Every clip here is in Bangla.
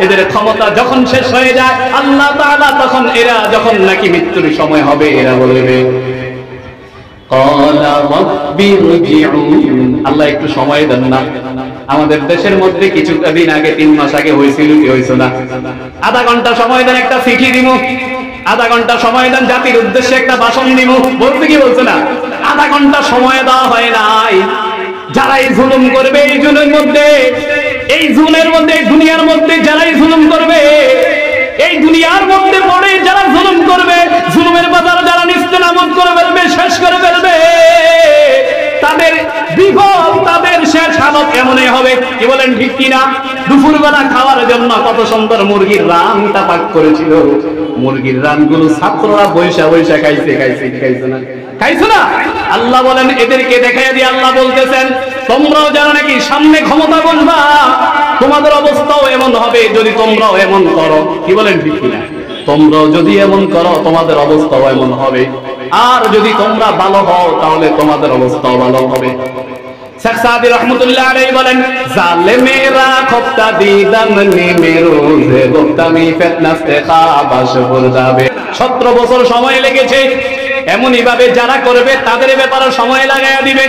এদের ক্ষমতা যখন শেষ হয়ে যায় আল্লাহ তাআলা তখন এরা যখন নাকি মৃত্যুর সময় হবে এরা বলবে আল্লাহ একটু সময় দেন না। আমাদের দেশের মধ্যে কিছুদিন আগে 3 মাস আগে হয়েছিল কি হয়েছিল না, আধা ঘন্টা সময় দেন একটা চিঠি দিব, আধা ঘন্টা সময় দেন জাতির উদ্দেশ্যে একটা ভাষণ দিব, বলতে কি বলছে না, আধা ঘন্টা সময় দেওয়া হয় নাই। যারা এই জুলুম করবে এই জুলের মধ্যে, এই জুলের মধ্যে, দুনিয়ার মধ্যে যারাই জুলুম করবে, এই দুনিয়ার মধ্যে পড়ে যারা জুলুম করবে, জুলুমের বাজার যারা নিস্তেনাবুদ করে ফেলবে, শেষ করে ফেলবে, তাদের বিপদ, তাদের শেষ হালত এমনই হবে। কি বলেন ঠিক কিনা? দুপুরবেলা খাওয়ার জন্য কত সুন্দর মুরগির রানটা পাক করেছিল, মুরগির রানগুলো ছাত্ররা বৈশা বৈশা খাইছে, খাইছে না, খাইছো না? আল্লাহ বলেন এদেরকে দেখাইয়া দিয়ে আল্লাহ বলতেছেন তোমরাও যারা নাকি সামনে ক্ষমতা বসবা তোমাদের অবস্থাও এমন হবে যদি তোমরাও এমন করো। কি বলেন ঠিক কিনা? তোমরাও যদি এমন করো তোমাদের অবস্থাও এমন হবে, আর যদি তোমরা ভালো হও তাহলে তোমাদের অবস্থাও ভালো হবে। শেখ সাদি রহমতুল্লাহ আলাইহি বলেন জালেমেরা খোপটা দিদাম নিমে রোজে গোপ্তামি ফিতনাস্তে খাবাস ফুরদাবে। 17 বছর সময় লেগেছে। এমনই ভাবে যারা করবে তাদের ব্যাপারে সময় লাগাইয়া দিবে।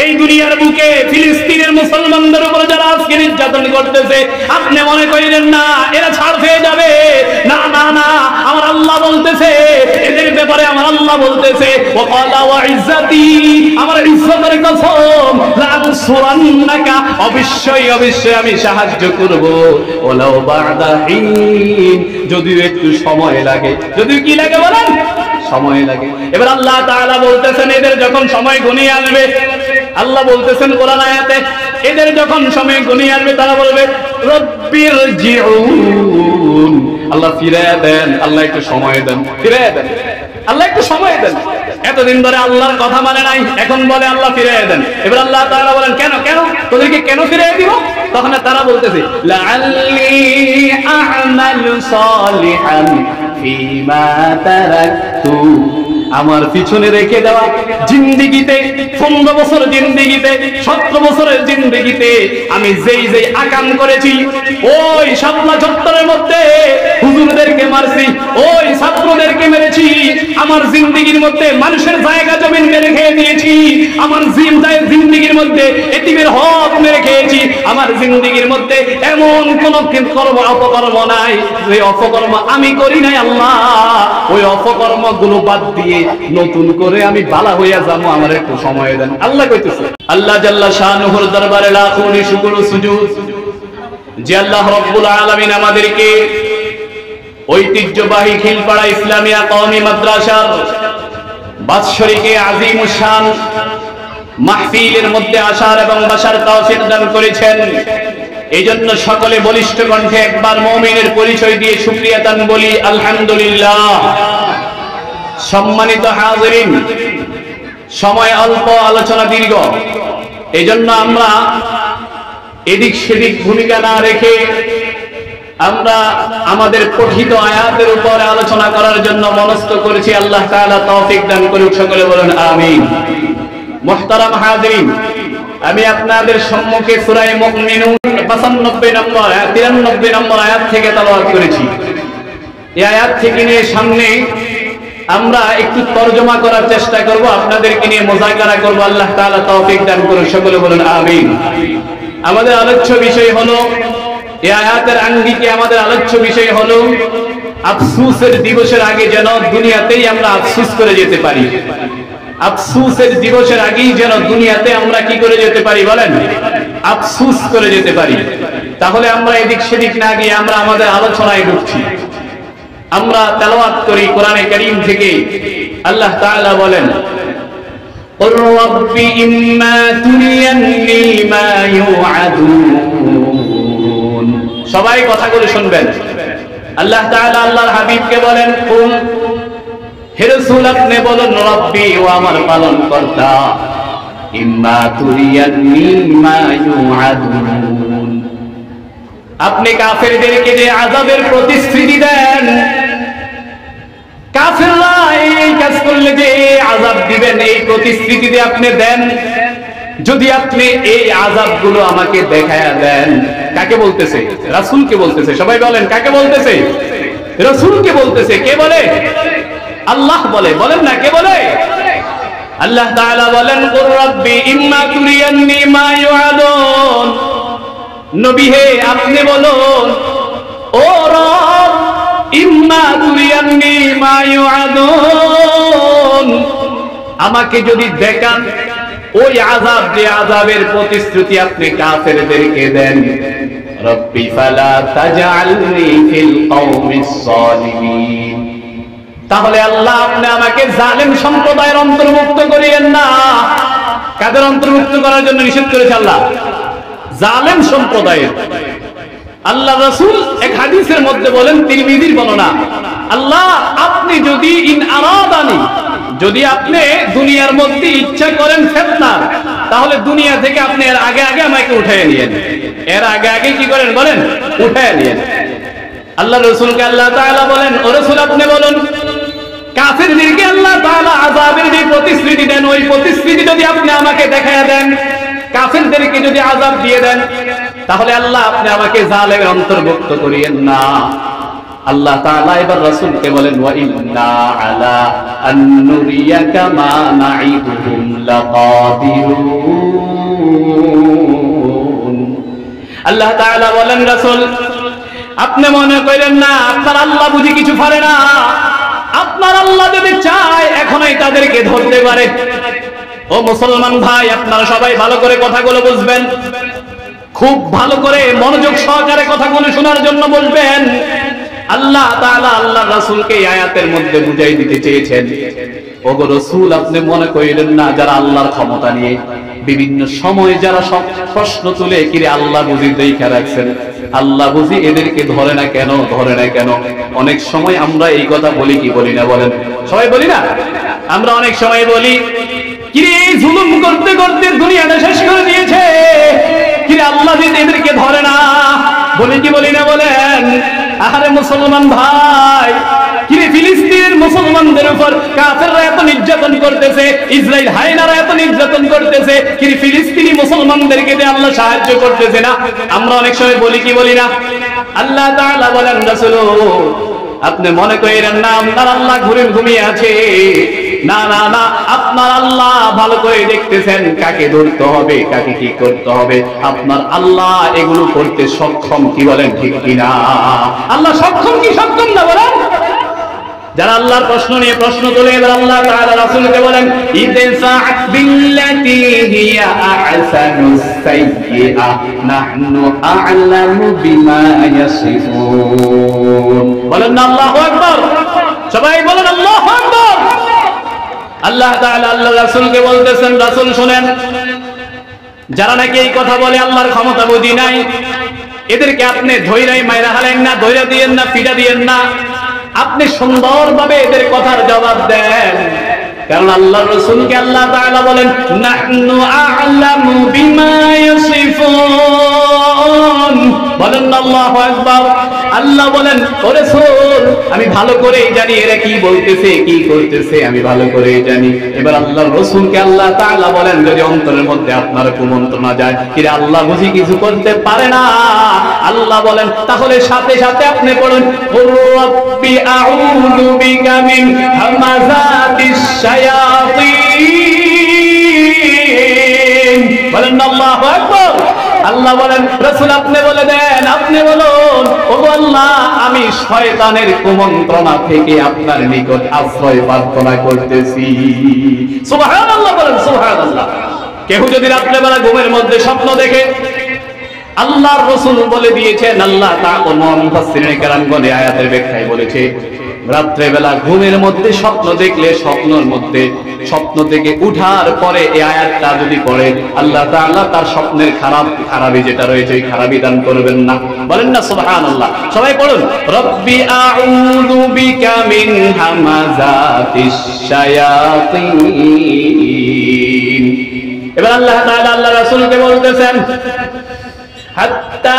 এই দুনিয়ার বুকে ফিলিস্তিনের মুসলমানদের উপর যারা আজকে নির্যাতন করতেছে আপনি মনে করেন না এরা ছাড় পেয়ে যাবে, না না না, আমার আল্লাহ বলতেছে এদের ব্যাপারে, আমার আল্লাহ বলতেছে ওয়াকালা ওয়া ইজ্জতি, আমার ইজ্জতের কসম লা আনসুরান্নাকা, অবশ্যই অবশ্যই আমি সাহায্য করব, ওয়ালাউ বা'দা হিন, যদিও একটু সময় লাগে। যদিও কি লাগে বলেন? সময় লাগে। এবার আল্লাহ তাআলা বলতেছেন এদের যখন সময় ঘনিয়ে আসবে, আল্লাহ বলতেছেন কোরআন আয়াতে এদের যখন সময় ঘনিয়ে আসবে তারা বলবে রব্বিরজিউন, আল্লাহ ফিরায়া দেন, আল্লাহ একটু সময় দেন, ফিরায়া দেন, আল্লাহ একটু সময় দেন। এতদিন ধরে আল্লাহর কথা মানে নাই, এখন বলে আল্লাহ ফিরায়া দেন। এবার আল্লাহ তাআলা বলেন কেন কেন তোদেরকে কেন ফিরায়া দিব? তখন তারা বলতেছে লাআল্লি আ'মালু সালিহান ফিমা তারাকতু, আমার পিছনে রেখে দেওয়া জিন্দেগিতে 15 বছর জিন্দেগিতে 17 বছরের জিন্দেগিতে আমি যেই যেই আকাম করেছি, ওই শাপলা চত্বরের মধ্যে হুজুরদেরকে মারছি, ওই ছাত্রদেরকে মেরেছি, আমার জিন্দেগির মধ্যে মানুষের জায়গা জমিন মেরে খেয়ে নিয়েছি, আমার জিন্দেগির মধ্যে এতিমের হক মেরে খেয়েছি, আমার জিন্দেগির মধ্যে এমন কোন কর্ম অপকর্ম নাই যে অপকর্ম আমি করি নাই। আল্লাহ ওই অপকর্ম গুলো বাদ দিয়ে নতুন করে আমি বালা হইয়া যাবো, আমার একটু সময় দেন। আল্লাহ কইতেছে, আল্লাহ জাল্লা শানুহুর দরবারে লাখো কোটি শুকর ও সুজুদ যে আল্লাহ রাব্বুল আলামিন আমাদেরকে ঐতিহ্যবাহী খিলপাড়া ইসলামিয়া কওমি মাদ্রাসার বাৎসরিকে আজিমুশ শান মাহফিলের মধ্যে আসার এবং বসার তৌফিক দান করেছেন। এই জন্য সকলে বলিষ্ঠ কণ্ঠে একবার মুমিনের পরিচয় দিয়ে শুকরিয়া দান বলি আলহামদুলিল্লাহ। সম্মানিত হাজিরিন, সময় অল্প, আলোচনা দীর্ঘ, এই জন্য আমরা এদিক সেদিক ভূমিকা না রেখে আমরা আমাদের পঠিত আয়াতের উপর আলোচনা করার জন্য মনস্থ করেছি। আল্লাহ তাআলা তৌফিক দান করুক, সকলে বলেন আমিন। মুহতারাম হাজিরিন, আমি আপনাদের সম্মুখে সূরা মুমিনুন 95 নম্বর আয়াত 93 নম্বর আয়াত থেকে তেলাওয়াত করেছি। এই আয়াত থেকে নিয়ে সামনে আমরা একটু তরজমা করার চেষ্টা করব, আপনাদেরকে নিয়ে মুযাকারা করব। আল্লাহ তাআলা তৌফিক দান করুন, সকলে বলেন আমিন। আমাদের আলোচ্য বিষয় হলো, এই আয়াতের আঙ্গিকে আমাদের আলোচ্য বিষয় হলো আফসোসের দিবসের আগে যেন দুনিয়াতেই আমরা আফসোস করে যেতে পারি। আফসোসের দিবসের আগেই যেন দুনিয়াতে আমরা কি করে যেতে পারি বলেন? আফসোস করে যেতে পারি। তাহলে আমরা এদিক সেদিক না গিয়ে আমরা আমাদের আলোচনায় ঢুকছি। আমরা তেলাওয়াত করি কোরআনে কারীম থেকে। আল্লাহ তাআলা বলেন قُلْ رَبِّ إِمَّا تُرِيَنِّي مَا يُوعَدُونَ। সবাই কথাগুলো শুনবেন। আল্লাহ তাআলা আল্লাহর হাবিবকে বলেন কুল, হে রাসূল আপনি বলুন রব্বি, ও আমার পালনকর্তা, ইম্মা তুরিয়ান্নি মা ইউআদুন, আপনি কাফেরদেরকে যে আযাবের প্রতিশ্রুতি দেন, কাফেররা এই কাজ করলে যে আযাব দিবেন এই প্রতিশ্রুতি দিয়ে আপনি দেন, যদি আপনি এই আযাবগুলো আমাকে দেখায়া দেন। কাকে বলতেছে? রাসূলকে বলতেছে। সবাই বলেন কাকে বলতেছে? রাসূলকে বলতেছে। কে বলে? আল্লাহ বলে। বলেন না কে বলে? আল্লাহ তাআলা বলেন কুর রাব্বি ইম্মা তুরিয়ান্নি মা ইউআদুন। নবী হে আপনি বলুন ও রব ইম্মা তুরিয়ান্নি মা ইউআদুন, আমাকে যদি দেখান ওই আযাব, যে আযাবের প্রতিশ্রুতি আপনি কাফেরদেরকে দেন। রব্বি ফালা তাজআলনি ফিল কওমিস সালিমিন, তাহলে আল্লাহ আপনি আমাকে জালেম সম্প্রদায়ের অন্তর্ভুক্ত করিয়েন না। কাদের অন্তর্ভুক্ত করার জন্য নিষেধ করেছে আল্লাহ? জালেম সম্প্রদায়ের। আল্লাহ রাসূল এক হাদিসের মধ্যে বলেন, তিরমিজির বর্ণনা, আল্লাহ আপনি যদি ইন আরাদানি, যদি আপনি দুনিয়ার মধ্যে ইচ্ছা করেন ফিতনার, তাহলে দুনিয়া থেকে আপনি এর আগে আগে আমাকে উঠায় নিয়েন। এর আগে আগে কি করেন বলেন? উঠায় নিয়েন। আল্লাহ রাসূলকে আল্লাহ তাআলা বলেন, ও রাসূল আপনি বলুন কাফেরদেরকে আল্লাহ তাআলা আযাবের যে প্রতিশ্রুতি দেন, ওই প্রতিশ্রুতি যদি আপনি আমাকে দেখায়া দেন, কাফেরদেরকে যদি আযাব দিয়ে দেন, তাহলে আল্লাহ আপনি আমাকে জালেমের অন্তর্ভুক্ত করিয়েন না। আল্লাহ তাআলা এবার রাসূলকে বলেন ওয়া ইন্না আলা আন নুরিয়াকা মা নাইদুহুম লাকাদিরুন। আল্লাহ তাআলা বলেন রাসূল আপনি মনে করেন না আপনার আল্লাহ বুঝি কিছু পারে না। আপনার আল্লাহ যদি চায় এখনই তাদেরকে ধরতে পারে। ও মুসলমান ভাই, আপনারা সবাই ভালো করে কথাগুলো বুঝবেন, খুব ভালো করে মনোযোগ সহকারে কথাগুলো শোনার জন্য বলবেন। আল্লাহ তাআলা আল্লাহ রাসূলকে এই আয়াতের মধ্যে বুঝাই দিতে চেয়েছেন, ওগো রাসূল আপনি মনে করিলেন না যারা আল্লাহর ক্ষমতা নিয়ে বিভিন্ন সময় যারা সব প্রশ্ন তুলে কিরে আল্লাহ বুঝি দেখা রাখছেন, আল্লাহ বুঝি এদেরকে ধরে না কেন, ধরে না কেন। অনেক সময় আমরা এই কথা বলি কি বলি না বলেন? সবাই বলি না? আমরা অনেক সময় বলি কিরে এই জুলুম করতে করতে দুনিয়াটা শেষ করে দিয়েছে, কিরে আল্লাহ যদি এদেরকে ধরে না, বলি কি বলি না বলেন? আরে মুসলমান ভাই, কিরে ফিলিস্তিনের মুসলমানদের উপর কাফেররা এত নির্যাতন করতেছে, ইসরায়েল হায়নারা এত নির্যাতন করতেছে, কিরে ফিলিস্তিনি মুসলমানদেরকে দিয়ে আল্লাহ সাহায্য করতেছে না? আমরা অনেক সময় বলি কি বলি না? আল্লাহ তাআলা বলেন রাসূল আপনি মনে করেন না আপনার আল্লাহ ঘুমিয়ে আছে। না না না, আপনার আল্লাহ ভালো করে দেখতেছেন কাকে ধরতে হবে, কাকে কি করতে হবে। আপনার আল্লাহ এগুলো করতে সক্ষম, কি বলেন ঠিক কিনা? আল্লাহ সক্ষম কি সক্ষম না বলেন? যারা আল্লাহর প্রশ্ন নিয়ে প্রশ্ন তোলে, এবার আল্লাহ তাআলা রাসূলকে বলেন ইদফা বিল্লাতি হিয়া আহসানুস সাইয়্যিআ নাহনু আ'লামু বিমা ইয়াসিফুন। বলেন না আল্লাহু আকবার, সবাই বলেন আল্লাহু আকবার। আল্লাহ তাআলা আল্লাহ রাসূলকে বলতেছেন, রাসূল শুনেন, যারা নাকি এই কথা বলে আল্লাহর ক্ষমতা বুঝি নাই, এদেরকে আপনি ধৈরাই মাইরা হালেন না, ধৈরা দিয়েন না, পিটা দিয়েন না, আপনি সুন্দরভাবে এদের কথার জবাব দেন। কারণ আল্লাহর রাসূলকে আল্লাহ তাআলা বলেন নাহনু আ'লামু বিমা ইয়াসিফুন। বলেন আল্লাহু আকবার। আল্লাহ বলেন ও রাসূল আমি ভালো করেই জানি এরা কি বলতেছে, কি করতেছে, আমি ভালো করেই জানি। এবার আল্লাহর রাসূলকে আল্লাহ তাআলা বলেন যদি অন্তরের মধ্যে আপনার কুমন্ত্রণা যায়, কিরে আল্লাহ বুঝি কিছু করতে পারে না, আল্লাহ বলেন তাহলে সাথে সাথে আপনি পড়ুন রাব্বি আউযু বিকা মিন হামাযাতিশ শায়াতিন। বলেন আল্লাহু আকবার। আল্লাহ বলেন রাসূল আপনি বলে দেন, আপনি বলুন ওগো আল্লাহ আমি শয়তানের কুমন্ত্রণা থেকে আপনার নিকট আশ্রয় প্রার্থনা করতেছি। সুবহানাল্লাহ বলেন সুবহানাল্লাহ। কেউ যদি রাত্রে বেলা ঘুমের মধ্যে স্বপ্ন দেখে, আল্লাহর রাসূল বলে দিয়েছেন, আল্লাহ তাআলা মুফাসসিরিন কেরামগণ এই আয়াতের ব্যাখ্যায় বলেছে রাত্রে বেলা ঘুমের মধ্যে স্বপ্ন দেখলে স্বপ্ন থেকে উঠার পরে এই আয়াতটা যদি পড়ে, আল্লাহ তাআলা তার স্বপ্নের খারাপি যেটা রয়েছে ওই খারাপি দান করবেন না। বলেন না সুবহানাল্লাহ। সবাই পড়ুন রব্বি আউযু বিকা মিন হামাযাতিশ শায়াতিন। এবার আল্লাহ তাআলা আল্লাহ রাসূলকে বলতেছেন হাত্তা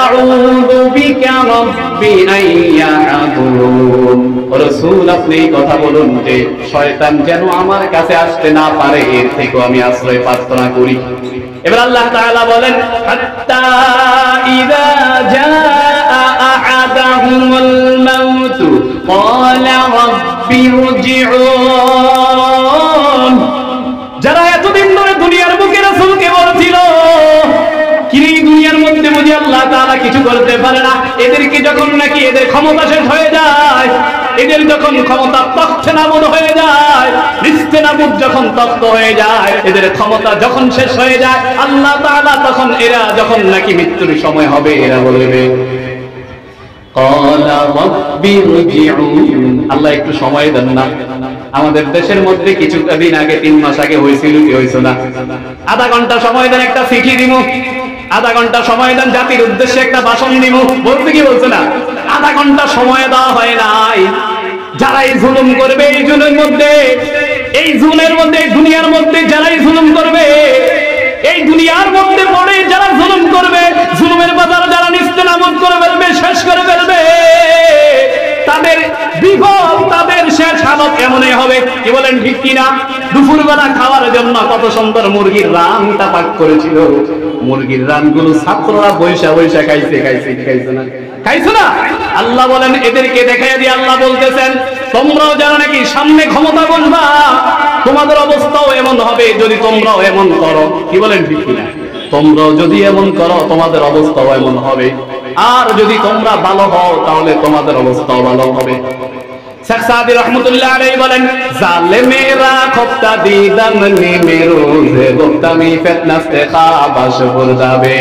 আউযু বিকা রাব্বি আন ইয়াহদুরুন। রাসূল আপনি কথা বলুন যে শয়তান যেন আমার কাছে আসতে না পারে, এর থেকে আমি আশ্রয় প্রার্থনা করি। এবার আল্লাহ তাআলা বলেন হাত্তা ইযা জাআ আহাদাহুমুল মাউত ক্বালা রাব্বি ইরজিউন। যারা এতদিন ধরে দুনিয়ার বুকে রাসূলকে বলছিল কি দুনিয়ার মধ্যে বুঝি আল্লাহ তাআলা কিছু করতে পারে না, এদেরকে যখন নাকি এদের ক্ষমতা শেষ হয়ে যায়, এদের যখন ক্ষমতা তছনাবুদ হয়ে যায়, নিস্তেনাবুদ যখন তপ্ত হয়ে যায়, এদের ক্ষমতা যখন শেষ হয়ে যায়, আল্লাহ তাআলা তখন এরা যখন নাকি মৃত্যুর সময় হবে, এরা বলবে আল্লাহ একটু সময় দেন না। আমাদের দেশের মধ্যে কিছু দিন আগে 3 মাস আগে হয়েছিল কি হয়েছে না, আধা ঘন্টা সময় দেন একটা চিঠি দিব, আধা ঘন্টা সময় দেন জাতির উদ্দেশ্যে একটা ভাষণ দিব, বলতে কি বলছে না, আধা ঘন্টা সময় দেওয়া হয় নাই। যারা এই জুলুম করবে এই জুলের মধ্যে, এই জুলের মধ্যে, দুনিয়ার মধ্যে যারাই জুলুম করবে, এই দুনিয়ার মধ্যে পড়ে যারা জুলুম করবে, জুলুমের বাজার যারা নিস্তেনাবুদ করে ফেলবে, শেষ করে ফেলবে, তাদের বিপদ, তাদের শেষ হালত এমনই হবে। কি বলেন ঠিক কিনা? দুপুরবেলা খাওয়ার জন্য কত সুন্দর মুরগির রানটা পাক করেছিল, মুরগির রানগুলো ছাত্ররা বৈশা বৈশা খাইছে, খাইছে না, খাইছো না? আল্লাহ বলেন এদেরকে দেখাই দিয়ে আল্লাহ বলতেছেন তোমরাও যারা নাকি সামনে ক্ষমতা বসবা, তোমাদের অবস্থাও এমন হবে যদি তোমরাও এমন করো। কি বলেন ঠিক কিনা? তোমরাও যদি এমন করো তোমাদের অবস্থাও এমন হবে, আর যদি তোমরা ভালো হও তাহলে তোমাদের অবস্থাও ভালো হবে। শেখ সাদি রহমতুল্লাহ আলাইহি বলেন জালেমেরা খোপটা দিদাম নিমে রোজে গোপ্তামি ফিতনাস্তে খাবাস বুরদাবে।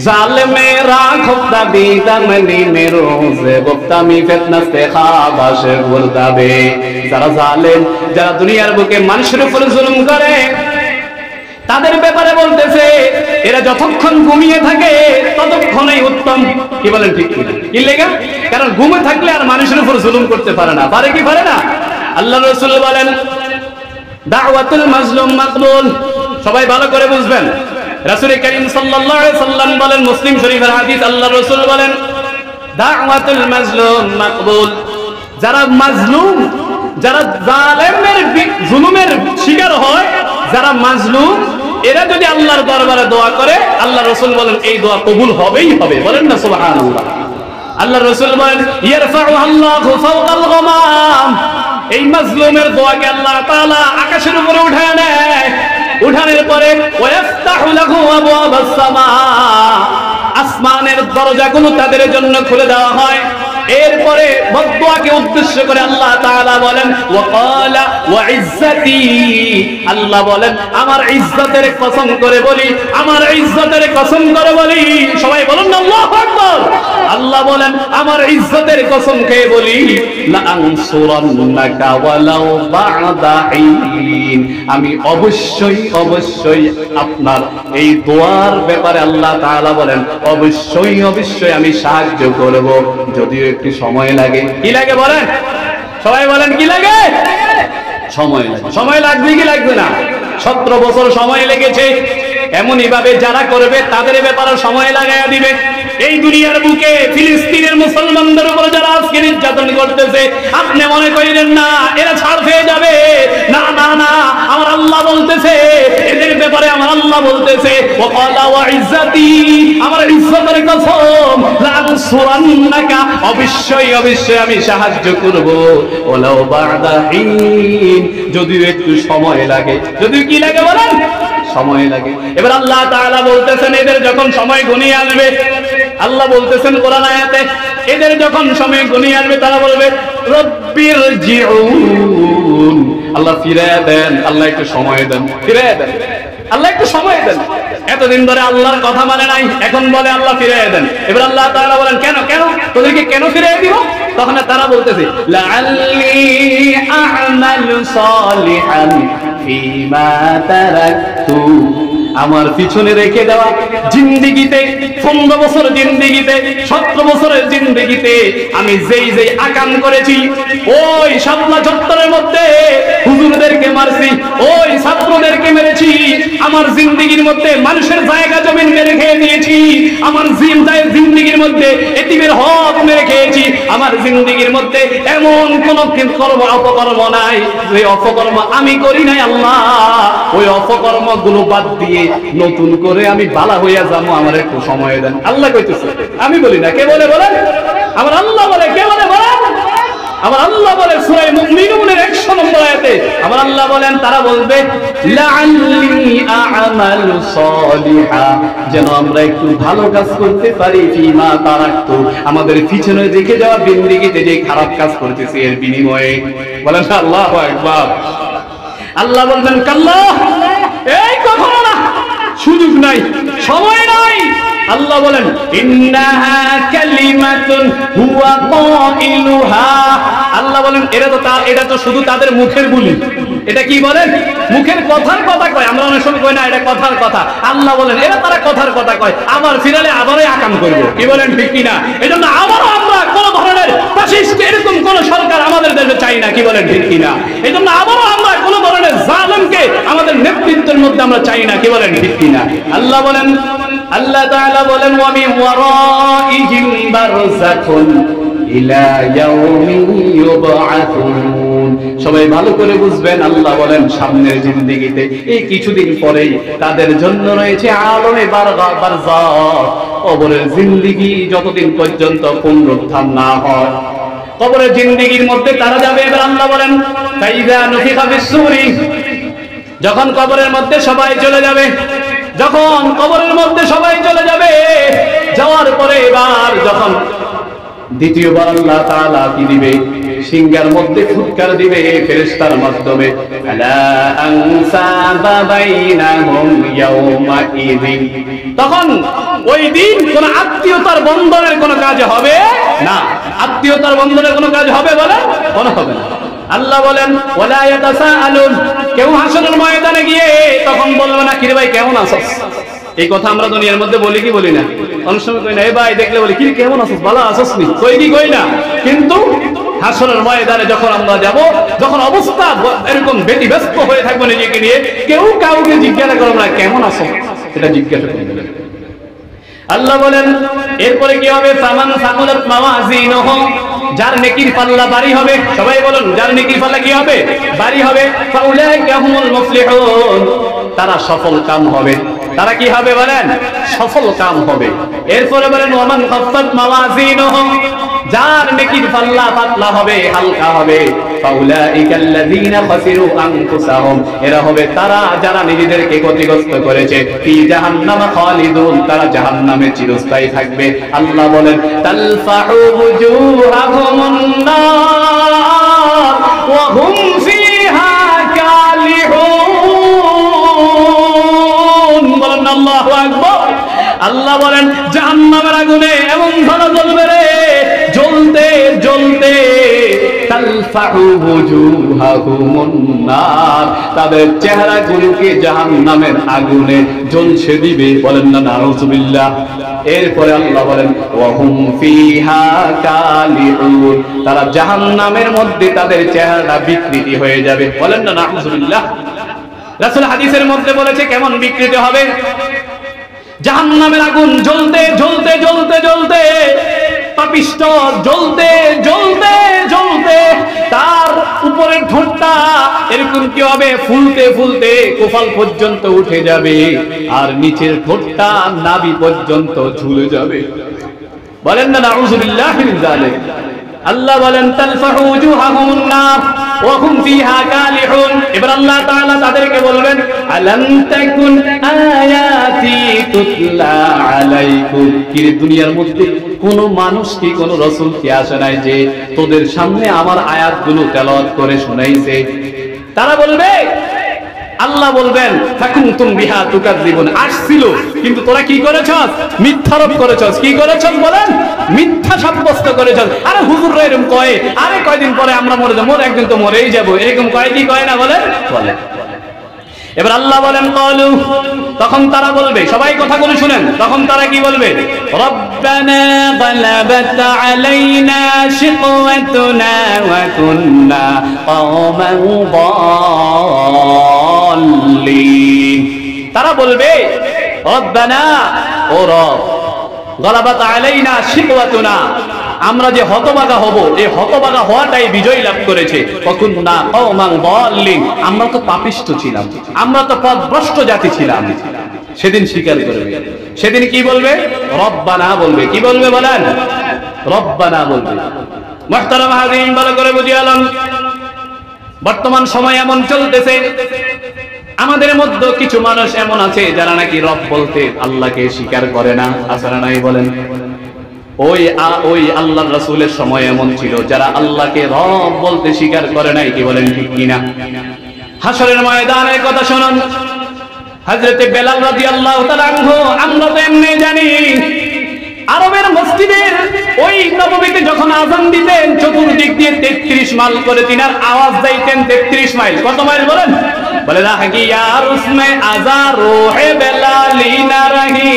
জালেমেরা খোপটা দিদাম নিমে রোজে গোপ্তামি ফিতনাস্তে খাবাস বুরদাবে। যারা জালেম, যারা দুনিয়ার বুকে মানুষের উপর জুলুম করে, তাদের ব্যাপারে বলতেছে এরা যতক্ষণ ঘুমিয়ে থাকে ততক্ষণই উত্তম। কি বলেন ঠিক কিনা? কি লেগা? কারণ ঘুমে থাকলে আর মানুষের উপর জুলুম করতে পারে না। পারে কি পারে না? আল্লাহ রাসূল বলেন দাওয়াতুল মাজলুম মাকবুল। সবাই ভালো করে বুঝবেন, রাসূল করিম সাল্লাল্লাহু আলাইহি সাল্লাম বলেন, মুসলিম শরীফের হাদিস, আল্লাহ রাসূল বলেন দাওয়াতুল মাজলুম মাকবুল। যারা মাজলুম, যারা জালেমের জুলুমের শিকার হয়, যারা মাজলুম, এরা যদি আল্লাহর দরবারে দোয়া করে, আল্লাহ রাসূল বলেন এই দোয়া কবুল হবেই হবে। বলেন না সুবহানাল্লাহ। আল্লাহ রাসূল বলেন ইয়ারফাউ আল্লাহু ফাওকাল গামাম। এই মাজলুমের দোয়াকে আল্লাহ তাআলা আকাশের উপরে উঠায় নেয়, উঠানোর পরে ওয়াফতাহু লাহু আবওয়াবাস সামা, আসমানের দরজাগুলো তাদের জন্য খুলে দেওয়া হয়। এরপরে বদদুয়াকে উদ্দেশ্য করে আল্লাহ তাআলা বলেন ওয়াকালা ওয়া ইজ্জতি, আল্লাহ বলেন আমার ইজ্জতের কসম করে বলি, আমার ইজ্জতের কসম করে বলি। সবাই বলুন না আল্লাহু আকবার। আল্লাহ বলেন আমার ইজ্জতের কসম খেয়ে বলি লা আনসুরান্নাকা ওয়ালাউ বা'দা হিন। আমি অবশ্যই অবশ্যই আপনার এই দোয়ার ব্যাপারে আল্লাহ তাআলা বলেন অবশ্যই অবশ্যই আমি সাহায্য করব, যদিও একটু সময় লাগে। কি লাগে বলেন? সবাই বলেন কি লাগে? সময় লাগে। সময় লাগবে কি লাগবে না? 17 বছর সময় লেগেছে। এমনই ভাবে যারা করবে তাদের ব্যাপারে সময় লাগায়া দিবে। এই দুনিয়ার বুকে ফিলিস্তিনের মুসলমানদের উপর যারা আজকে নির্যাতন করতেছে, আপনি মনে করেন না এরা ছাড় পেয়ে যাবে। না না না, আমার আল্লাহ বলতেছে এদের ব্যাপারে, আমার আল্লাহ বলতেছে ওয়াকালা ওয়া ইজ্জতি, আমার ইজ্জতের কসম লা আনসুরান্নাকা, অবশ্যই অবশ্যই আমি সাহায্য করব, ওয়ালাউ বা'দা হিন, যদিও একটু সময় লাগে। যদিও কি লাগে বলেন? সময় লাগে। এবার আল্লাহ তাআলা বলতেছেন এদের যখন সময় ঘনিয়ে আসবে, আল্লাহ বলতেছেন কোরআন আয়াতে এদের যখন সময় ঘনিয়ে আসবে তারা বলবে রব্বির জিউন, আল্লাহ ফিরায় দেন, আল্লাহ একটু সময় দেন, ফিরায় দেন, আল্লাহ একটু সময় দেন। এতদিন ধরে আল্লাহর কথা মানে নাই, এখন বলে আল্লাহ ফিরায় দেন। এবার আল্লাহ তাআলা বলেন কেন কেন তোদেরকে কেন ফিরায় দিব? তখন তারা বলতেছে লাআল্লি আ'মালু সালিহান ফীমা তারাকতু, আমার পিছনে রেখে দেওয়া জিন্দেগিতে 15 বছর জিন্দেগিতে 17 বছরের জিন্দেগিতে আমি যেই যেই আকাম করেছি, ওই শাপলা চত্বরের মধ্যে হুজুরদেরকে মারছি, ওই ছাত্রদেরকে মেরেছি, আমার জিন্দেগির মধ্যে মানুষের জায়গা জমিন মেরে খেয়ে নিয়েছি, আমার জিন্দেগির মধ্যে এতিমের হক মেরে খেয়েছি, আমার জিন্দেগির মধ্যে এমন কোন কর্ম অপকর্ম নাই যে অপকর্ম আমি করি নাই। আল্লাহ ওই অপকর্ম গুলো বাদ দিয়ে নতুন করে আমি বালা হইয়া যাবো, আমার একটু সময় দেন। আল্লাহ কইতেছে, আমি বলি না, কে বলে বলেন? আমার আল্লাহ বলে, কে বলে বলেন? আমার আল্লাহ বলে সূরা মুমিনুনের 100 নম্বর আয়াতে আমার আল্লাহ বলেন, তারা বলবে লাআল্লি আ'মালু সালিহা, যেন আমরা একটু ভালো কাজ করতে পারি, ফিমা তারাকতু, আমাদের পিছনে রেখে যাওয়া জিন্দেগিতে যে খারাপ কাজ করতেছি এর বিনিময়ে। বলেন আল্লাহু আকবার। আল্লাহ বলবেন কাল্লা, এই কখনো না, সুযোগ নাই, সময় নাই। আল্লাহ বলেন ইন্নাহা কালিমাতুন হুয়া কাইলুহা, আল্লাহ বলেন এটা তো শুধু তাদের মুখের বুলি। এটা কি বলেন? মুখের কথার কথা কয়, আমরা অনেক সময় কই না এটা কথার কথা। আল্লাহ বলেন এরা তারা কথার কথা কয়, আবার ফিরালে আবারই আকাম করব। কি বলেন ঠিক কিনা? এজন্য আবারও আমরা কোন ধরনের ফাসিস্ট এরকম কোন সরকার আমাদের দেশে চাই না। কি বলেন ঠিক কিনা? এজন্য আবারও আমরা কোন ধরনের জালেমকে আমাদের নেতৃত্বের মধ্যে আমরা চাই না। কি বলেন ঠিক কিনা? আল্লাহ বলেন, আল্লাহ তাআলা বলেন ওয়া মিন ওয়ারাইহিম বারযাখুন ইলা ইয়াউমি ইউবআথুন। সবাই ভালো করে বুঝবেন, আল্লাহ বলেন সামনের জিন্দেগিতে এই কিছুদিন পরেই তাদের জন্য রয়েছে আলমে বারযাখ, কবরের জিন্দেগি যতদিন পর্যন্ত পুনরুত্থান না হয়। কবরের জিন্দেগির মধ্যে তারা যাবে। এবার আল্লাহ বলেন ফাইযা নুফিখা ফিস-সূরি, যখন কবরের মধ্যে সবাই চলে যাবে, যখন কবরের মধ্যে সবাই চলে যাবে, যাওয়ার পরে এবার যখন দ্বিতীয়বার আল্লাহ তাআলা কি দিবে? সিংহার মধ্যে ফুৎকার দিবে ফেরেশতার মাধ্যমে, আলা আনসাবা বাইনাহুম ইয়াউমা ইযিন। তখন ওই দিন কোন আত্মীয়তার বন্ধনের কোন কাজ হবে না। আত্মীয়তার বন্ধনের কোন কাজ হবে বলে? কোন হবে না। আল্লাহ বলেন ওয়ালা ইয়াতাসাআলুন, কেউ হাসরের ময়দানে গিয়ে তখন বলবে না কিরে ভাই কেমন আছিস। এই কথা আমরা দুনিয়ার মধ্যে বলি কি বলি না? অনেক সময় কই না, এই ভাই দেখলে বলি কি কেমন আছিস, ভালো আছিস নি, কই কি কই না। কিন্তু হাসরের ময়দানে যখন আমরা যাব, যখন অবস্থা এরকম ব্যতিব্যস্ত হয়ে থাকবো নিজেকে নিয়ে, কেউ কাউকে জিজ্ঞাসা করবে না কেমন আছো, এটা জিজ্ঞাসা করবে। আল্লাহ বলেন এরপরে কি হবে? ফামান সাকুলাত মাওয়াজিনুহু, যার নেকির পাল্লা ভারী হবে, সবাই বলুন যার নেকির পাল্লা কি হবে? ভারী হবে। ফাউলাইকা হুমুল মুফলিহুন, তারা সফল কাম হবে। তারা কি হবে বলেন? সফল কাম হবে। এরপরে বলেন ওয়ামান খাফফাত মাওয়াজিনুহু, যার নেকির পাল্লা পাতলা হবে, হালকা হবে, ফাউলাইকাল্লাযীনা খাসিরু আনফুসাহুম, এরা হবে তারা যারা নিজেদেরকে ক্ষতিগ্রস্ত করেছে, ফি জাহান্নাম খালিদুন, তারা জাহান্নামে চিরস্থায়ী থাকবে। আল্লাহ বলেন তালফাহু বুজুহাহুমুন নার ওয়া হুম ফিহা কালিহুন। বলেন আল্লাহু আকবার। আল্লাহ বলেন জাহান্নামের আগুনে এমন ভাবে জ্বলবে রে, জ্বলতে জ্বলতে তালফাহু বুজুহাহুমুন নার, তাদের চেহারাগুলোকে জাহান্নামের আগুনে জ্বলছে দিবে। বলেন না নাউযুবিল্লাহ। এরপরে আল্লাহ বলেন ওয়া হুম ফিহা কালিহুন, তারা জাহান্নামের মধ্যে তাদের চেহারা বিকৃতি হয়ে যাবে। বলেন না নাউযুবিল্লাহ। রাসূল হাদিসের মধ্যে বলেছে কেমন বিকৃতি হবে? জাহান্নামের আগুন জ্বলতে জ্বলতে জ্বলতে জ্বলতে, পাপিষ্ঠ জ্বলতে জ্বলতে জ্বলতে, তার উপরের ঠোঁটটা এরকম কি হবে? ফুলতে ফুলতে কপাল পর্যন্ত উঠে যাবে, আর নিচের ঠোঁটটা নাভি পর্যন্ত ঝুলে যাবে। বলেন না নাউযুবিল্লাহি মিন যালিক। আল্লাহ বলেন তালফাহু উজুহাহুমুন নার ওয়া হুম ফিহা কালিহুন। এবার আল্লাহ তাআলা তাদেরকে বলবেন আলাম তাকুন আয়াতি তুতলা আলাইকুম, কি দুনিয়ার মধ্যে কোন মানুষ কি কোন রাসূল কি আসে নাই যে তোদের সামনে আমার আয়াতগুলো তেলাওয়াত করে শোনাইছে? তারা বলবে, আল্লাহ বলবেন ফাকুনতুম বিহা তুকাযিবুন, আসছিল কিন্তু তোরা কি করেছস? মিথ্যারোপ করেছস। কি করেছস বলেন? মিথ্যা সাব্যস্ত করেছস। আরে হুজুররা এরকম কয়, আরে কয়দিন পরে আমরা মরে যাব, একদিন তো মরেই যাব, এরকম কয় কি কয় না বলেন? বলে। এবার আল্লাহ বলেন ক্বালু, তখন তারা বলবে, সবাই কথাগুলো শুনেন, তখন তারা কি বলবে? রব্বানা গালাবাত আলাইনা শিকওয়াতুনা ওয়া কুননা কওমান দাল্লিন। তারা বলবে রব্বানা, ও রব, গালাবাত আলাইনা শিকওয়াতুনা, আমরা যে হতভাগা হব, এই হতভাগা হওয়াটাই বিজয় লাভ করেছে। ওয়াকুন্না কওমান দাল্লিন, আমরা তো পাপিষ্ঠ ছিলাম, আমরা তো পথভ্রষ্ট জাতি ছিলাম। সেদিন স্বীকার করবে। সেদিন কি বলবে? রব্বানা বলবে। কি বলবে বলেন? রব্বানা বলবে। মুহতারাম হাজিরিন, ভালো করে বুঝিয়ালাম, বর্তমান সময় এমন চলতেছে, আমাদের মধ্যে কিছু মানুষ এমন আছে যারা নাকি রব বলতে আল্লাহকে স্বীকার করে না। আছে না নাই বলেন? ওই আল্লাহর রাসূলের সময় এমন ছিল যারা আল্লাহকে রব বলতে স্বীকার করে নাই। কি বলেন, ঠিক কিনা? হাশরের ময়দানের কথা শুনুন। হযরতে বেলাল রাদিয়াল্লাহু তাআলা আনহু, আমরা তো এমনি জানি, আরবের মসজিদের ওই নববীতে যখন আযান দিতেন, চতুর্দিক দিয়ে 33 মাইল করে তিনার আওয়াজ যাইতেন। 33 মাইল। কত মাইল বলেন? বলে রাহ গিয়া উসমে আযা রোহে বেলালি না রহি,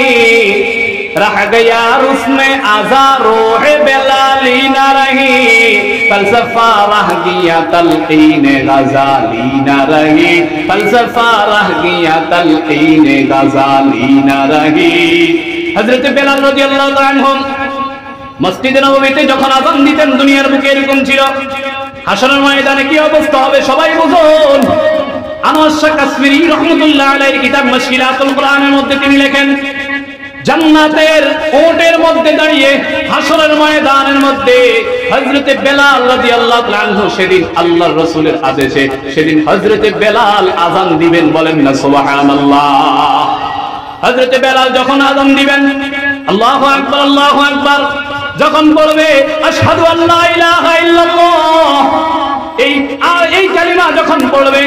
রাহ গয়া উসমে আযা রোহে বেলালি না রহি, ফলসফা রাহ গিয়া তলকিনে গজালি না রহি, ফলসফা রাহ গিয়া তলকিনে গজালি না রহি। হযরত বেলাল রাদিয়াল্লাহু তাআলা আনহু মসজিদে নববীতে যখন আযান দিতেন, দুনিয়ার বুকে এরকম ছিল। হাশরের ময়দানে কি অবস্থা হবে সবাই বুঝুন। আনোয়ার শাহ কাশ্মীরি রাহমাতুল্লাহ আলাইহির কিতাব মুশকিলাতুল কুরআনের মধ্যে তিনি লেখেন, জান্নাতের ওটের মধ্যে দাঁড়িয়ে হাশরের ময়দানের মধ্যে হযরতে বেলাল রাদিয়াল্লাহু তাআলা আনহু সেদিন আল্লাহর রাসূলের আদেশে সেদিন হযরতে বেলাল আযান দিবেন। বলেন না সুবহানাল্লাহ। হযরতে বেলাল যখন আযান দিবেন, আল্লাহু আকবার, আল্লাহু আকবার যখন বলবে, আশহাদু আল্লা ইলাহা ইল্লাল্লাহ, এই কালিমা যখন পড়বে,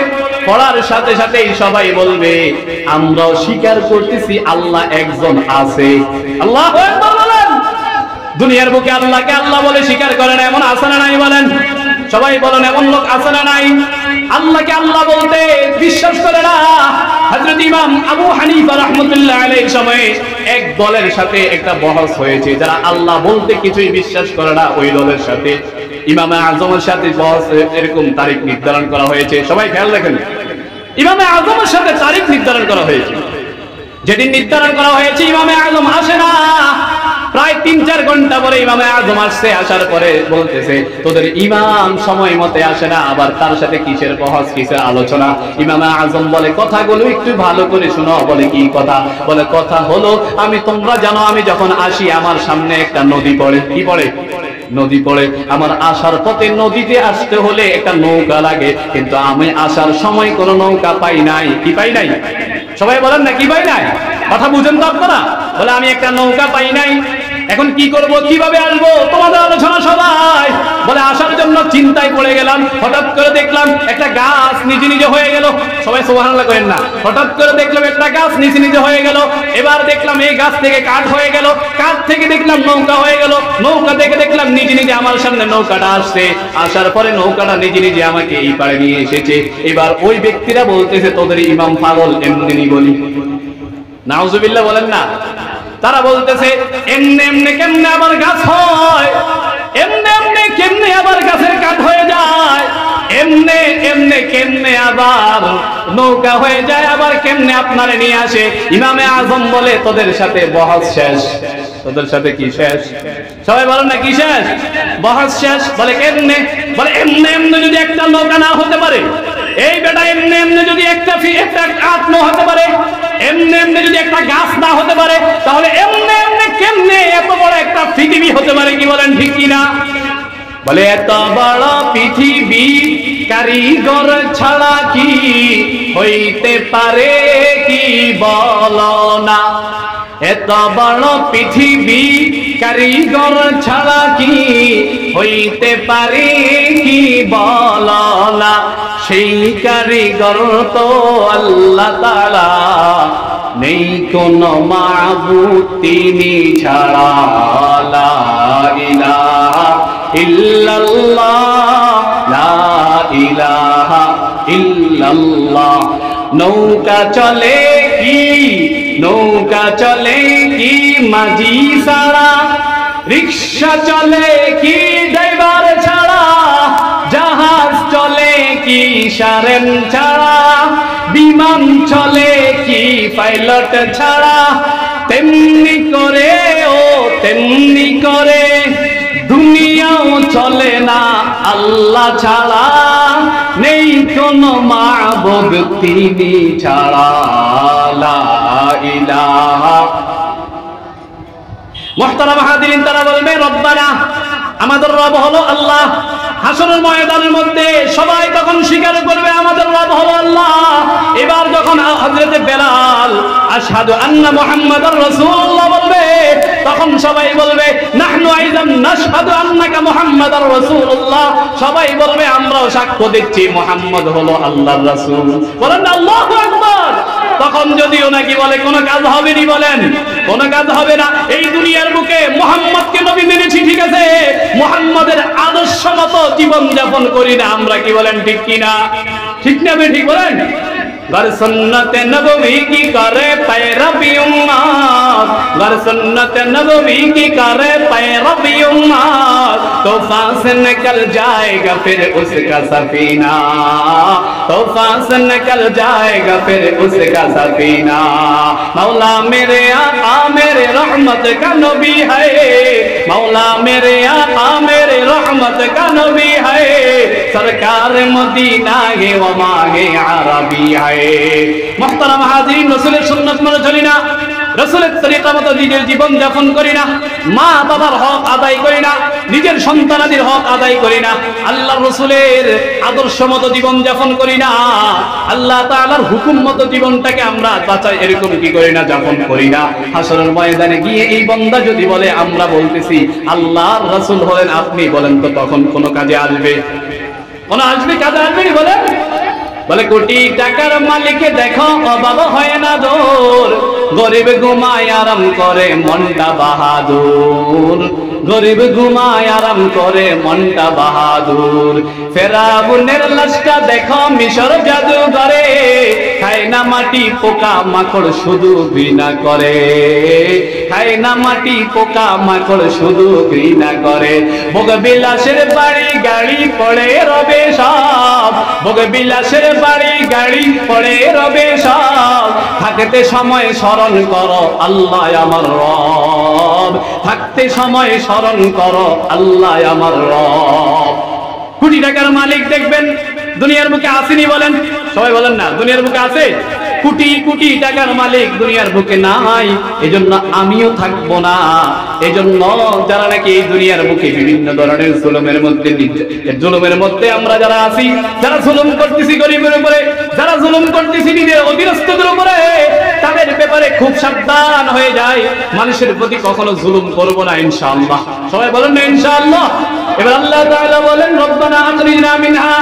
পড়ার সাথে সাথেই সবাই বলবে, আমরাও স্বীকার করতেছি আল্লাহ একজন আছে। আল্লাহু আকবার বলেন। দুনিয়ার বুকে আল্লাহকে আল্লাহ বলে স্বীকার করে না এমন আছে না নাই বলেন? সবাই বলেন, এমন লোক আছে না নাই? আল্লাহকে আল্লাহ বলতে বিশ্বাস করে না। হযরত ইমাম আবু হানিফা রাহমাতুল্লাহ আলাইহির সময়ে এক দলের সাথে একটা বহস হয়েছে, যারা আল্লাহ বলতে কিছুই বিশ্বাস করে না। ওই দলের সাথে ইমামে আযমের সাথে বহস, এরকম তারিখ নির্ধারণ করা হয়েছে। সবাই খেয়াল রাখেন, ইমামে আযমের সাথে তারিখ নির্ধারণ করা হয়েছে। যেদিন নির্ধারণ করা হয়েছে, ইমামে আযম আসে না। প্রায় ৩-৪ ঘন্টা পরে ইমামে আযম আসছে। আসার পরে বলতেছে, তোদের ইমাম সময় মতে আসে না, আবার তার সাথে কিসের বহস, কিসের আলোচনা? ইমামে আযম বলে, কথাগুলো একটু ভালো করে শুনো। বলে, কি কথা? বলে, কথা হলো, তোমরা জানো আমি যখন আসি আমার সামনে একটা নদী পড়ে। কি পড়ে? নদী পড়ে। আমার আসার পথে নদীতে আসতে হলে একটা নৌকা লাগে, কিন্তু আমি আসার সময় কোনো নৌকা পাই নাই। কি পাই নাই? সবাই বলেন না, কি পাই নাই? কথা বুঝেন তো আপনারা? বলে, আমি একটা নৌকা পাই নাই, এখন কি করব, কিভাবে আসবো? তোমাদের আলোচনা সবাই। বলে, আসার জন্য চিন্তায় পড়ে গেলাম, হঠাৎ করে দেখলাম একটা গাছ নিজে নিজে হয়ে গেল। সবাই সুবহানাল্লাহ করেন না? হঠাৎ করে দেখলাম একটা গাছ নিজে নিজে হয়ে গেল। এবার দেখলাম এই গাছ থেকে কাঠ হয়ে গেল, কাঠ থেকে দেখলাম নৌকা হয়ে গেল, নৌকা থেকে দেখলাম নিজে নিজে আমার সামনে নৌকাটা আসছে। আসার পরে নৌকাটা নিজে নিজে আমাকে এই পাড়ে নিয়ে এসেছে। এবার ওই ব্যক্তিরা বলতেছে, তোদের ইমাম পাগল, এমনি বলি। নাউজুবিল্লাহ বলেন না? তারা বলতেছে, এমনি এমনি কেমনে আবার গাছ হয়, এমনি এমনি কেমনে আবার গাছের কাঠ হয়ে যায়, এমনি এমনি কেমনে আবার নৌকা হয়ে যায়, আবার কেমনে আপনারে নিয়ে আসে। ইমামে আযম বলে, তোদের সাথে বহস শেষ। তোদের সাথে কি শেষ? সবাই বলেন না, কি শেষ? বহস শেষ। বলে, কেমনে? বলে, এমনি এমনি যদি একটা নৌকা না হতে পারে, এই বেটা এমনি এমনি যদি একটা কাঠ না হতে পারে, এমনি এমনি যদি একটা গাছ না হতে পারে, তাহলে এমনি এমনি কেমনে এত বড় একটা পৃথিবী হতে পারে? কি বলেন, ঠিক কিনা? বলে, এত বড় পৃথিবী কারিগর ছাড়া কি হইতে পারে? কি বলো না? এত বড় পৃথিবী কারিগর ছাড়া কি হইতে পারে? কি বলো না? সেই কারিগর তো আল্লাহ তাআলা, নেই কোন মাবুদ তিনি ছাড়া। লা ইলাহা ইল্লাল্লাহ, লা ইলাহা ইল্লাল্লাহ, নৌকা চলে কি, নৌকা চলে কি মাঝি ছাড়া, রিক্সা চলে কি ড্রাইভার ছাড়া, জাহাজ চলে কি সারেন ছাড়া, বিমান চলে কি পাইলট ছাড়া, তেমনি করে ও তেমনি করে দুনিয়াও চলে না আল্লাহ ছাড়া, নেই কোনো মাবুদ তিনি ছাড়া। লা ইলাহা। মুহতারাম হাজিরিন, তারা বলবে রব্বানা, আমাদের রব হলো আল্লাহ। হাসরের ময়দানের মধ্যে সবাই তখন স্বীকার করবে আমাদের রব হলো আল্লাহ। এবার যখন হযরতে বেলাল আশহাদু আন্না মুহাম্মাদার রাসূলুল্লাহ বলবে, তখন সবাই বলবে নাহনু আইযান নাশহাদু আন্নাকা মুহাম্মাদার রাসূলুল্লাহ। সবাই বলবে আমরাও সাক্ষ্য দিচ্ছি মুহাম্মদ হলো আল্লাহর রাসূল। বলেন আল্লাহু আকবার। তখন যদিও নাকি বলে কোনো কাজ হবে না, বলেন কোনো কাজ হবে না। এই দুনিয়ার বুকে মুহাম্মদকে নবী মেনেছি, ঠিক আছে, মুহাম্মদের আদর্শ মতো জীবন যাপন করি না আমরা, কি বলেন ঠিক কিনা? ঠিক না ঠিক বলেন? घर सुन्नत नबवी की करे पैरवी उम्मत, घर सुन्नत नबवी की करे पैरवी उम्मत, तूफान से निकल जाएगा फिर उसका सफीना, तूफान से निकल जाएगा फिर उसका सफीना। मौला मेरे आका मेरे रहमत का नबी है, मौला मेरे आका मेरे रहमत का नबी है, सरकार मदीना है व मांगे अरबी है। মুহতারাম হাজিরিন, রাসূলের সুন্নাত মেনে চলি না, রাসূলের তরিকা মতো নিজের জীবন যাপন করি না, মা বাবার হক আদায় করি না, নিজের সন্তানাদির হক আদায় করি না, আল্লাহর রাসূলের আদর্শ মতো জীবন যাপন করি না, আল্লাহ তাআলার হুকুম মতো জীবনটাকে আমরা বাঁচাই এরকম কি করি না, যাপন করি না। হাসরের ময়দানে গিয়ে এই বান্দা যদি বলে আমরা বলতেছি আল্লাহর রাসূল হলেন আপনি, বলেন তো তখন কোন কাজে আসবে? কোন আসবে? কাজে আসবে না? বলেন। বলে কোটি টাকার মালিক দেখো অভাব হয় না দূর, গরিব ঘুমায় আরাম করে মনটা বাহাদুর, গরিব ঘুমায় আরাম করে মনটা বাহাদুর। ফেরাউনের লাশটা দেখো মিশর জাদুঘরে, খায় না মাটি পোকা মাকড় শুধু ঘৃণা করে, খায় না মাটি পোকা মাকড় শুধু ঘৃণা করে। ভোগ বিলাসের বাড়ি গাড়ি পড়ে রবে সব, ভোগ বিলাসের বাড়ি গাড়ি পড়ে রবে সব, থাকতে সময় স্মরণ করো আল্লাহ আমার রব, থাকতে সময় স্মরণ করো আল্লাহ আমার রব। কোটি টাকার মালিক দেখবেন দুনিয়ার বুকে আসেনি, বলেন সবাই বলেন না, দুনিয়ার বুকে আছে? কোটি কোটি টাকার মালিক দুনিয়ার বুকে নাই, এজন্য আমিও থাকবো না। এজন্য যারা নাকি এই দুনিয়ার বুকে বিভিন্ন ধরনের জুলুমের মধ্যে আমরা যারা আছি, যারা জুলুম করতেছি গরিবের উপরে, যারা জুলুম করতেছি নিজের অধীনস্থদের উপরে, তাদের ব্যাপারে খুব সাবধান হয়ে যায়। মানুষের প্রতি কখনো জুলুম করব না ইনশাআল্লাহ। সবাই বলেন না ইনশাআল্লাহ। এবার আল্লাহ তাআলা বলেন রব্বানা আখরিজনা মিনহা,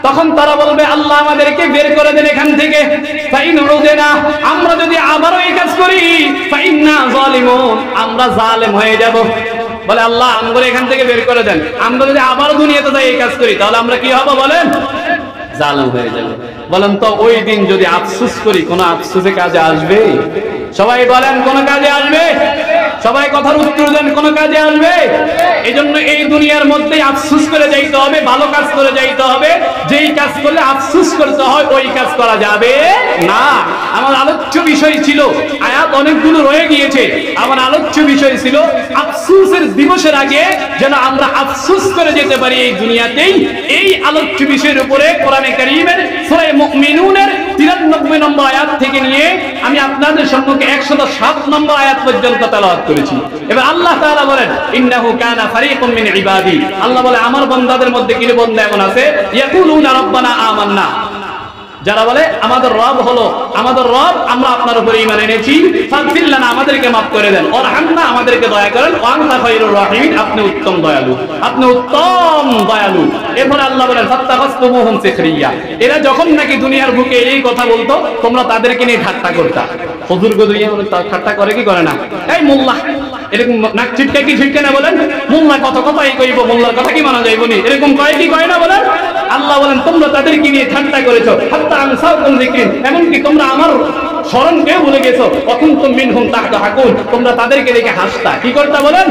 তখন তারা বলবে আল্লাহ আমাদেরকে বের করে দেন এখান থেকে। ফাইন উদেনা, আমরা যদি আবারও এই কাজ করি, ফাইন্না যালিমুন, আমরা জালেম হয়ে যাব। বলে আল্লাহ আমরা এখান থেকে বের করে দেন, আমরা যদি আবারও দুনিয়াতে যাই এই কাজ করি তাহলে আমরা কি হব? বলেন জালেম হয়ে যাব। বলেন তো ওই দিন যদি আফসোস করি, কোন আফসোসে কাজে আসবে? সবাই বলেন কোন কাজে আসবে? সবাই কথার উত্তর দেন, কোন কাজে আসবে? এজন্য এই দুনিয়ার মধ্যে আফসোস করে যাইতে হবে, ভালো কাজ করে যাইতে হবে। যেই কাজ করলে আফসোস করতে হয় ওই কাজ করা যাবে না। আমার আলোচ্য বিষয় ছিল, আয়াত অনেকগুলো রয়ে গিয়েছে, আমার আলোচ্য বিষয় ছিল আফসোসের দিবসের আগে যেন আমরা আফসোস করে যেতে পারি এই দুনিয়াতেই। এই আলোচ্য বিষয়ের উপরে কোরআনে কারীমের সূরা মুমিনুনের 93 নম্বর আয়াত থেকে নিয়ে আমি আপনাদের সম্মুখে 107 নম্বর আয়াত পর্যন্ত তেলাওয়াত করেছি। এবার আল্লাহ তাআলা বলেন ইন্নাহু কানা ফারীকুম মিন ইবাদি, আল্লাহ বলে আমার বান্দাদের মধ্যে কিছু বান্দা এমন আছে ইয়াকুলুনা রাব্বানা আমান্না, যারা বলে আমাদের রব হলো, আমাদের রব আমরা আপনার উপরে ঈমান এনেছি, ফাগফির লানা, আমাদেরকে maaf করে দেন, ওয়ারহামনা, আমাদেরকে দয়া করেন, ওয়া আনতা খায়রুর রাহিমিন, আপনি উত্তম দয়ালু, আপনি উত্তম দয়ালু। এরপর আল্লাহ বলেন ফাত্তাখাসতুমুহুম সিখরিয়া, এরা যখন নাকি দুনিয়ার বুকে এই কথা বলতো তোমরা তাদেরকে নিয়ে ঠাট্টা করতা। হুজুর গদুইয়া বলে ঠাট্টা করে কি করে না? এই মোল্লা এরকম নাক ছিটকা কি ছিটকে না? বলেন মোল্লা কত কথাই কইব, মোল্লার কথা কি মানা যাইবনি, এরকম কয় কি কয় না? বলেন আল্লাহ বলেন তোমরা তাদেরকে নিয়ে ঠাট্টা করেছো, হাত্তা আনসাকুম যিকরি, এমনকি তোমরা আমার স্মরণকেও ভুলে গেছো। অকুনতুম মিনহুম তাহতাকুন, তোমরা তাদেরকে দেখে হাসতা। কি করতা বলেন?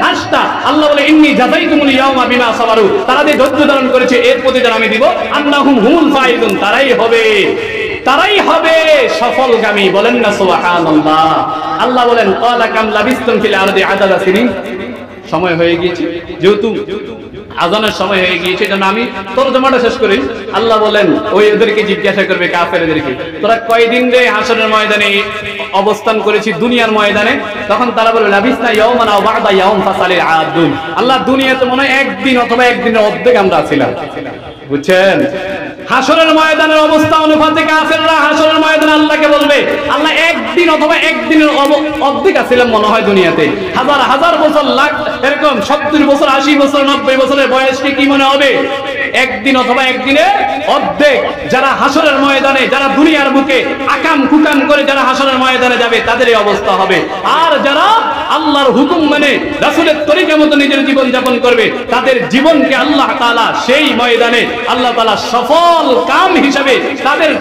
হাসতা। আল্লাহ বলে ইন্নী জাযাইতুমুল ইয়াওমা বিমা সাবারু, তারা যে ধৈর্য ধারণ করেছে এর প্রতিদান আমি দিব। আন্নাহুম হুমুল ফাইজুন, তারাই হবে সফলগামী। বলেন না সুবহানাল্লাহ। আল্লাহ বলেন ক্বালা কাম লাবিসতুম ফিল আরদি আদাদা সিনিন, সময় হয়ে গিয়েছে, যেহেতু আজানের সময় হয়ে গিয়েছে, জন্য আমি তরজমাটা শেষ করি। আল্লাহ বলেন ওই ওদেরকে জিজ্ঞাসা করবে, কাফেরদেরকে, তোরা কয়দিন রে হাসরের ময়দানে অবস্থান করেছি, দুনিয়ার ময়দানে? তখন তারা বলবে লাবিসনা ইয়াওমান আও বা'দা ইয়াওম ফাসালিল আদুন, আল্লাহ দুনিয়াতে মনে হয় একদিন অথবা একদিনের অর্ধেক আমরা ছিলাম। বুঝছেন? হাসরের ময়দানের অবস্থা অনুপাতে কাফেররা হাসরের ময়দানে আল্লাহকে বলবে, আল্লাহ একদিন অথবা একদিনের অর্ধেক ছিলাম মনে হয় দুনিয়াতে। হাজার হাজার বছর, লাখ, এরকম 70 বছর, 80 বছর, 90 বছরের বয়সকে কি মনে হবে? একদিন অথবা একদিনের অর্ধেক। যারা হাসরের ময়দানে, যারা দুনিয়ার বুকে আকাম কুকাম করে যারা হাসরের ময়দানে যাবে তাদের এই অবস্থা হবে। আর যারা আল্লাহর হুকুম মানে রাসূলের তরিকা মতো নিজের জীবন যাপন করবে, তাদের জীবনকে আল্লাহ তাআলা সেই ময়দানে আল্লাহ তাআলা সফল কাম হিসাবে,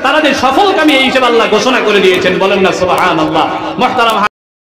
তারা যে সফল কামী এই হিসাবে আল্লাহ ঘোষণা করে দিয়েছেন। বলেন না সুবহানাল্লাহ। মুহতারাম